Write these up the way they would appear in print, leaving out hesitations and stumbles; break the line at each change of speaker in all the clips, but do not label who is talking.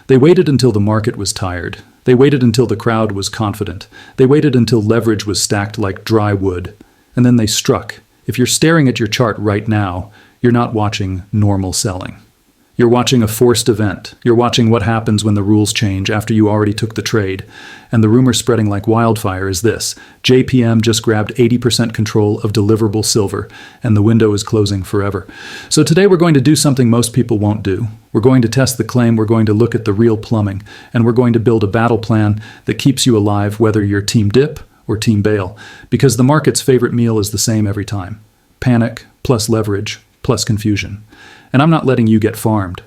They waited until the market was tired. They waited until the crowd was confident. They waited until leverage was stacked like dry wood. And then they struck. If you're staring at your chart right now, you're not watching normal selling. You're watching a forced event. You're watching what happens when the rules change after you already took the trade. And the rumor spreading like wildfire is this: JPM just grabbed 80% control of deliverable silver, and the window is closing forever. So today we're going to do something most people won't do. We're going to test the claim, we're going to look at the real plumbing, and we're going to build a battle plan that keeps you alive whether you're team dip or team bail. Because the market's favorite meal is the same every time: panic plus leverage plus confusion. And I'm not letting you get farmed.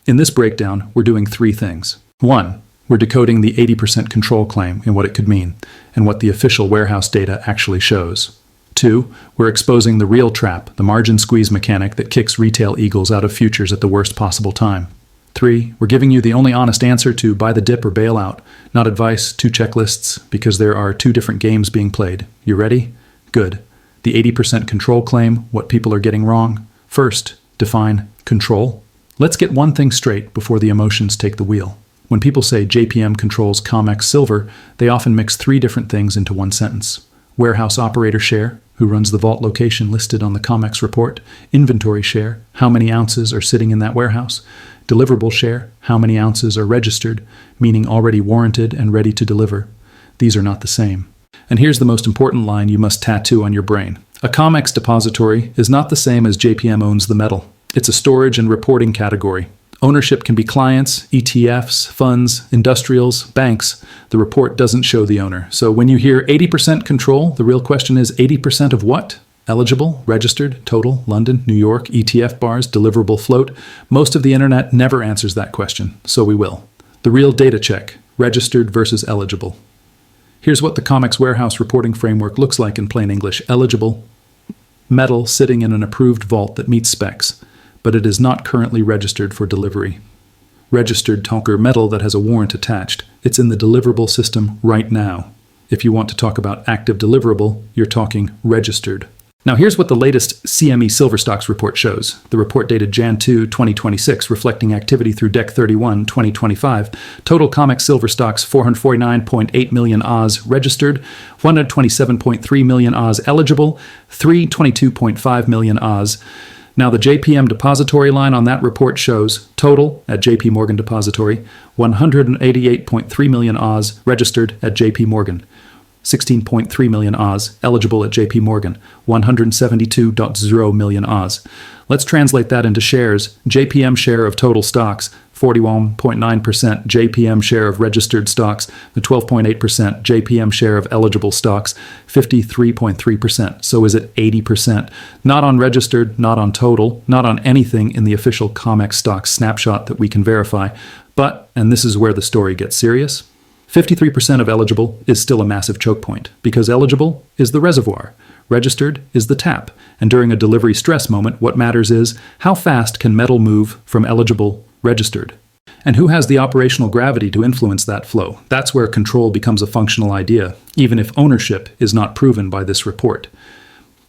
In this breakdown, we're doing three things. One, we're decoding the 80% control claim and what it could mean, and what the official warehouse data actually shows. Two, we're exposing the real trap, the margin squeeze mechanic that kicks retail eagles out of futures at the worst possible time. Three, we're giving you the only honest answer to buy the dip or bail out, not advice, two checklists, because there are two different games being played. You ready? Good. The 80% control claim, what people are getting wrong. First, define control. Let's get one thing straight before the emotions take the wheel. When people say JPM controls COMEX silver, they often mix three different things into one sentence: warehouse operator share, who runs the vault location listed on the COMEX report; inventory share, how many ounces are sitting in that warehouse; deliverable share, how many ounces are registered, meaning already warranted and ready to deliver. These are not the same. And here's the most important line you must tattoo on your brain. A COMEX depository is not the same as JPM owns the metal. It's a storage and reporting category. Ownership can be clients, ETFs, funds, industrials, banks. The report doesn't show the owner. So when you hear 80% control, the real question is 80% of what? Eligible, registered, total, London, New York, ETF bars, deliverable float. Most of the internet never answers that question, so we will. The real data check: registered versus eligible. Here's what the COMEX warehouse reporting framework looks like in plain English. Eligible: metal sitting in an approved vault that meets specs, but it is not currently registered for delivery. Registered: tonker metal that has a warrant attached. It's in the deliverable system right now. If you want to talk about active deliverable, you're talking registered. Now here's what the latest CME Silver Stocks report shows. The report dated Jan 2, 2026, reflecting activity through Dec 31, 2025. Total COMEX Silver Stocks 449.8 million Oz registered, 127.3 million Oz eligible, 322.5 million Oz. Now the JPM depository line on that report shows total at JP Morgan Depository, 188.3 million Oz registered at JP Morgan. 16.3 million Oz eligible at JP Morgan, 172.0 million Oz. Let's translate that into shares. JPM share of total stocks, 41.9%. JPM share of registered stocks, the 12.8%. JPM share of eligible stocks, 53.3%. So is it 80%? Not on registered, not on total, not on anything in the official COMEX stocks snapshot that we can verify. But, and this is where the story gets serious, 53% of eligible is still a massive choke point, because eligible is the reservoir, registered is the tap, and during a delivery stress moment, what matters is how fast can metal move from eligible registered, and who has the operational gravity to influence that flow. That's where control becomes a functional idea, even if ownership is not proven by this report.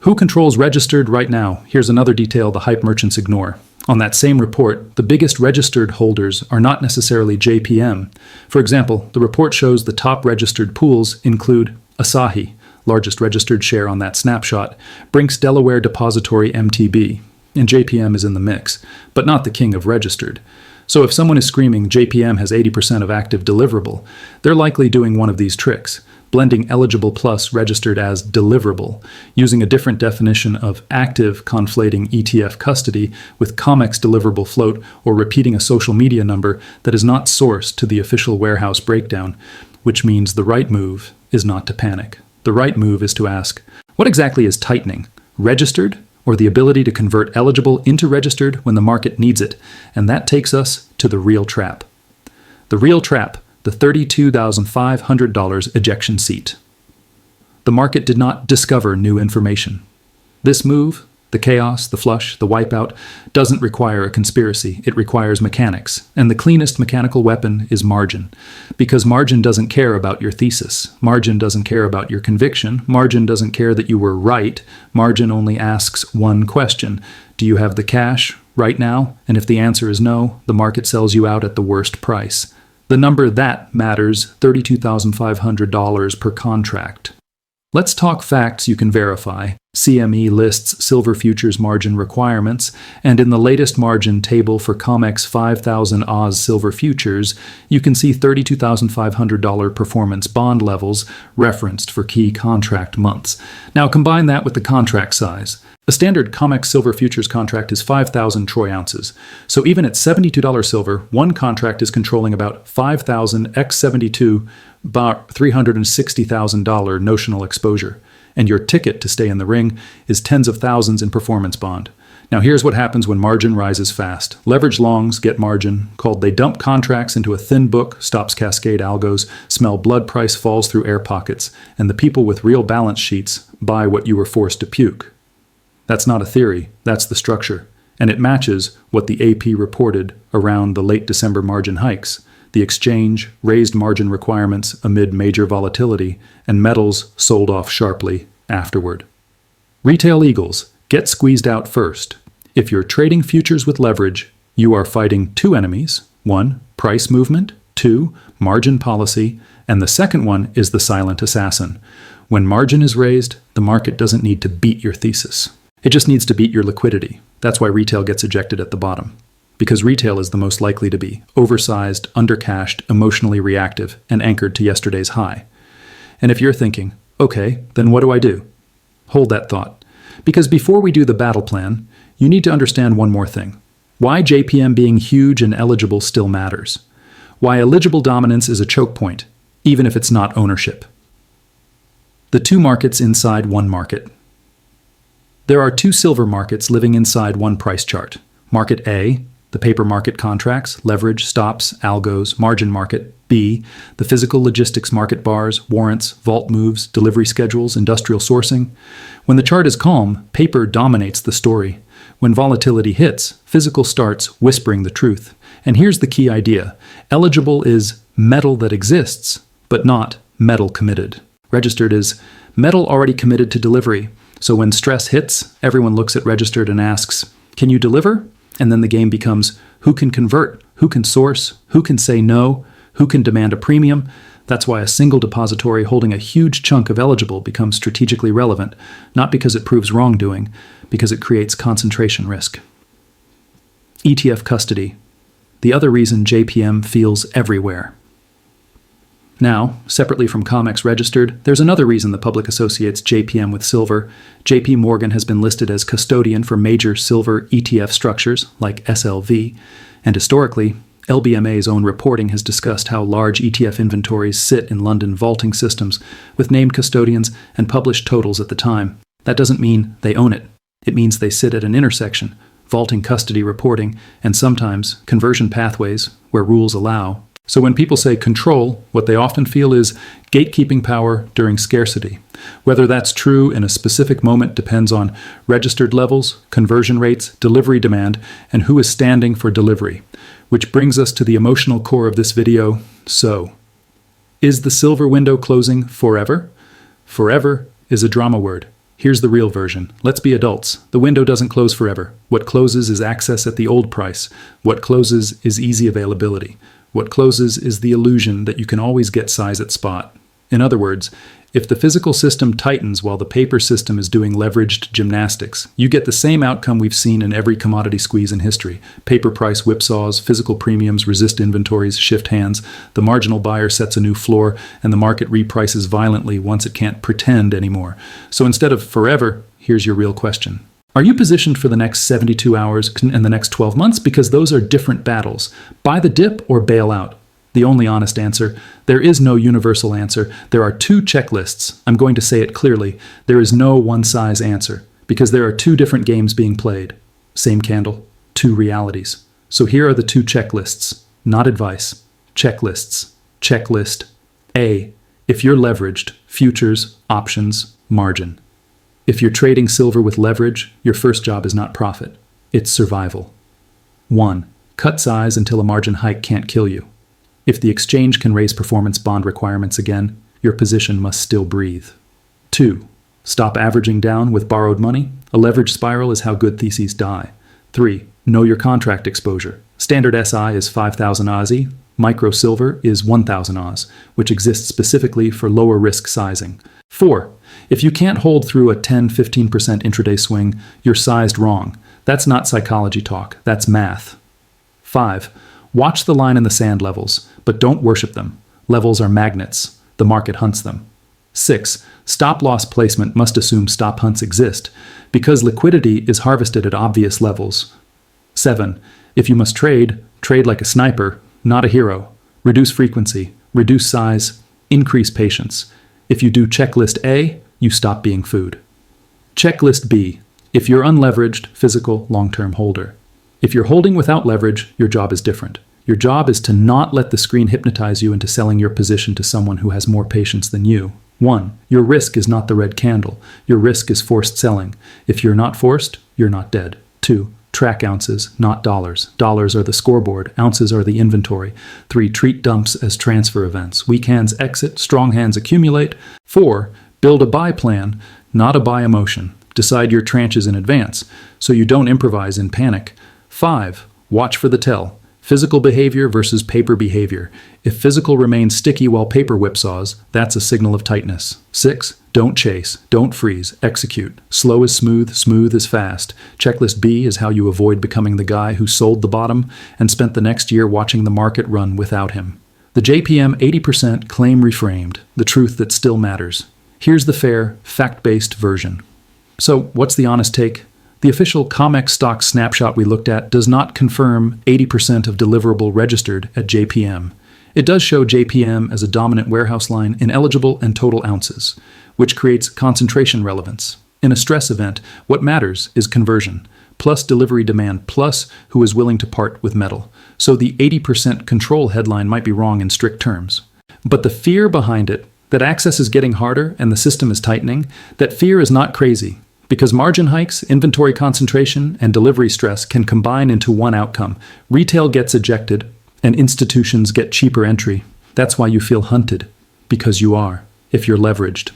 Who controls registered right now? Here's another detail the hype merchants ignore. On that same report, the biggest registered holders are not necessarily JPM. For example, the report shows the top registered pools include Asahi, largest registered share on that snapshot, Brink's Delaware Depository MTB, and JPM is in the mix, but not the king of registered. So if someone is screaming JPM has 80% of active deliverable, they're likely doing one of these tricks: blending eligible plus registered as deliverable, using a different definition of active conflating ETF custody with COMEX deliverable float, or repeating a social media number that is not sourced to the official warehouse breakdown, which means the right move is not to panic. The right move is to ask, what exactly is tightening? Registered, or the ability to convert eligible into registered when the market needs it? And that takes us to the real trap. The real trap: the $32,500 ejection seat. The market did not discover new information. This move, the chaos, the flush, the wipeout, doesn't require a conspiracy. It requires mechanics. And the cleanest mechanical weapon is margin. Because margin doesn't care about your thesis. Margin doesn't care about your conviction. Margin doesn't care that you were right. Margin only asks one question: do you have the cash right now? And if the answer is no, the market sells you out at the worst price. The number that matters, $32,500 per contract. Let's talk facts you can verify. CME lists silver futures margin requirements, and in the latest margin table for COMEX 5,000 Oz silver futures, you can see $32,500 performance bond levels referenced for key contract months. Now combine that with the contract size. A standard COMEX silver futures contract is 5,000 troy ounces. So even at $72 silver, one contract is controlling about 5,000 x 72 bar $360,000 notional exposure. And your ticket to stay in the ring is tens of thousands in performance bond. Now here's what happens when margin rises fast. Leverage longs get margin, called they dump contracts into a thin book, stops cascade algos, smell blood price falls through air pockets, and the people with real balance sheets buy what you were forced to puke. That's not a theory, that's the structure. And it matches what the AP reported around the late December margin hikes. The exchange raised margin requirements amid major volatility, and metals sold off sharply afterward. Retail eagles get squeezed out first. If you're trading futures with leverage, you are fighting two enemies. One, price movement. Two, margin policy. And the second one is the silent assassin. When margin is raised, the market doesn't need to beat your thesis. It just needs to beat your liquidity. That's why retail gets ejected at the bottom. Because retail is the most likely to be oversized, undercashed, emotionally reactive, and anchored to yesterday's high. And if you're thinking, okay, then what do I do? Hold that thought. Because before we do the battle plan, you need to understand one more thing. Why JPM being huge and eligible still matters. Why eligible dominance is a choke point, even if it's not ownership. The two markets inside one market. There are two silver markets living inside one price chart. Market A, the paper market contracts, leverage, stops, algos, margin market. B, the physical logistics market bars, warrants, vault moves, delivery schedules, industrial sourcing. When the chart is calm, paper dominates the story. When volatility hits, physical starts whispering the truth. And here's the key idea. Eligible is metal that exists, but not metal committed. Registered is metal already committed to delivery. So when stress hits, everyone looks at registered and asks, can you deliver? And then the game becomes, who can convert? Who can source? Who can say no? Who can demand a premium? That's why a single depository holding a huge chunk of eligible becomes strategically relevant, not because it proves wrongdoing, because it creates concentration risk. ETF custody. The other reason JPM feels everywhere. Now, separately from COMEX registered, there's another reason the public associates JPM with silver. JP Morgan has been listed as custodian for major silver ETF structures, like SLV, and historically, LBMA's own reporting has discussed how large ETF inventories sit in London vaulting systems with named custodians and published totals at the time. That doesn't mean they own it. It means they sit at an intersection, vaulting custody reporting, and sometimes conversion pathways where rules allow. So when people say control, what they often feel is gatekeeping power during scarcity. Whether that's true in a specific moment depends on registered levels, conversion rates, delivery demand, and who is standing for delivery. Which brings us to the emotional core of this video. So, is the silver window closing forever? Forever is a drama word. Here's the real version. Let's be adults. The window doesn't close forever. What closes is access at the old price. What closes is easy availability. What closes is the illusion that you can always get size at spot. In other words, if the physical system tightens while the paper system is doing leveraged gymnastics, you get the same outcome we've seen in every commodity squeeze in history. Paper price whipsaws, physical premiums, resist inventories, shift hands, the marginal buyer sets a new floor, and the market reprices violently once it can't pretend anymore. So instead of forever, here's your real question. Are you positioned for the next 72 hours and the next 12 months? Because those are different battles. Buy the dip or bail out? The only honest answer. There is no universal answer. There are two checklists. I'm going to say it clearly. There is no one-size answer because there are two different games being played. Same candle, two realities. So here are the two checklists. Not advice. Checklists. Checklist A. If you're leveraged, futures, options, margin. If you're trading silver with leverage, your first job is not profit. It's survival. 1. Cut size until a margin hike can't kill you. If the exchange can raise performance bond requirements again, your position must still breathe. 2. Stop averaging down with borrowed money. A leverage spiral is how good theses die. 3. Know your contract exposure. Standard SI is 5,000 Aussie. Micro Silver is 1,000 Oz, which exists specifically for lower risk sizing. 4. If you can't hold through a 10-15% intraday swing, you're sized wrong. That's not psychology talk, that's math. 5. Watch the line in the sand levels, but don't worship them. Levels are magnets. The market hunts them. 6. Stop loss placement must assume stop hunts exist, because liquidity is harvested at obvious levels. 7. If you must trade, trade like a sniper, not a hero. Reduce frequency, reduce size, increase patience. If you do checklist A, you stop being food. Checklist B. If you're unleveraged, physical, long-term holder. If you're holding without leverage, your job is different. Your job is to not let the screen hypnotize you into selling your position to someone who has more patience than you. 1. Your risk is not the red candle. Your risk is forced selling. If you're not forced, you're not dead. 2. Track ounces, not dollars. Dollars are the scoreboard. Ounces are the inventory. 3. Treat dumps as transfer events. Weak hands exit, strong hands accumulate. 4. Build a buy plan, not a buy emotion. Decide your tranches in advance, so you don't improvise in panic. 5. Watch for the tell. Physical behavior versus paper behavior. If physical remains sticky while paper whipsaws, that's a signal of tightness. 6. Don't chase. Don't freeze. Execute. Slow is smooth. Smooth is fast. Checklist B is how you avoid becoming the guy who sold the bottom and spent the next year watching the market run without him. The JPM 80% claim reframed. The truth that still matters. Here's the fair, fact-based version. So, what's the honest take? The official COMEX stock snapshot we looked at does not confirm 80% of deliverable registered at JPM. It does show JPM as a dominant warehouse line in eligible and total ounces, which creates concentration relevance. In a stress event, what matters is conversion, plus delivery demand, plus who is willing to part with metal. So the 80% control headline might be wrong in strict terms. But the fear behind it, that access is getting harder and the system is tightening, that fear is not crazy. Because margin hikes, inventory concentration, and delivery stress can combine into one outcome. Retail gets ejected, and institutions get cheaper entry. That's why you feel hunted, because you are, if you're leveraged.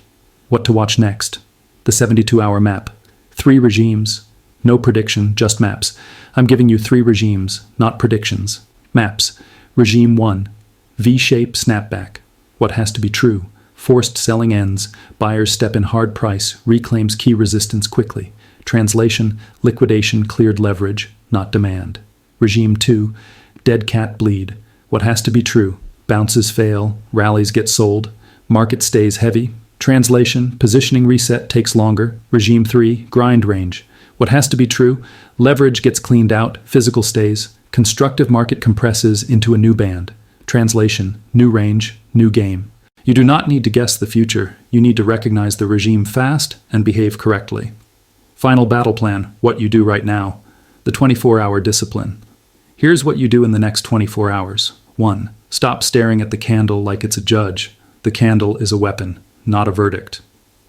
What to watch next? The 72-hour map. 3 regimes. No prediction, just maps. I'm giving you 3 regimes, not predictions. Maps. Regime 1. V-shape snapback. What has to be true? Forced selling ends, buyers step in hard price, reclaims key resistance quickly. Translation, liquidation cleared leverage, not demand. Regime 2, dead cat bleed. What has to be true? Bounces fail, rallies get sold, market stays heavy. Translation, positioning reset takes longer. Regime 3, grind range. What has to be true? Leverage gets cleaned out, physical stays. Constructive market compresses into a new band. Translation, new range, new game. You do not need to guess the future. You need to recognize the regime fast and behave correctly. Final battle plan, what you do right now. The 24-hour discipline. Here's what you do in the next 24 hours. 1. Stop staring at the candle like it's a judge. The candle is a weapon, not a verdict.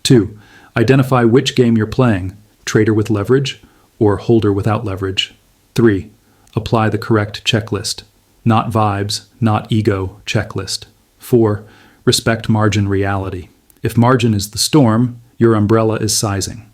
2. Identify which game you're playing, trader with leverage or holder without leverage. 3. Apply the correct checklist. Not vibes, not ego checklist. 4. Respect margin reality. If margin is the storm, your umbrella is sizing.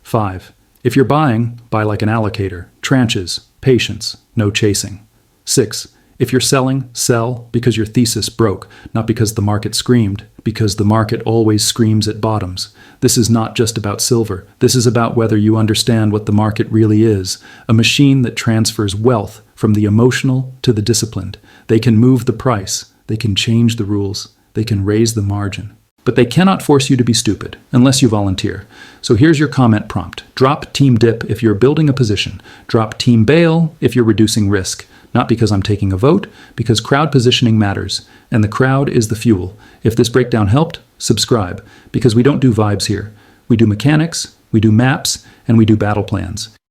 5. If you're buying, buy like an allocator. Tranches, patience, no chasing. 6. If you're selling, sell because your thesis broke, not because the market screamed, because the market always screams at bottoms. This is not just about silver. This is about whether you understand what the market really is, a machine that transfers wealth from the emotional to the disciplined. They can move the price. They can change the rules. They can raise the margin. But they cannot force you to be stupid, unless you volunteer. So here's your comment prompt. Drop team dip if you're building a position. Drop team bail if you're reducing risk. Not because I'm taking a vote, because crowd positioning matters. And the crowd is the fuel. If this breakdown helped, subscribe. Because we don't do vibes here. We do mechanics, we do maps, and we do battle plans.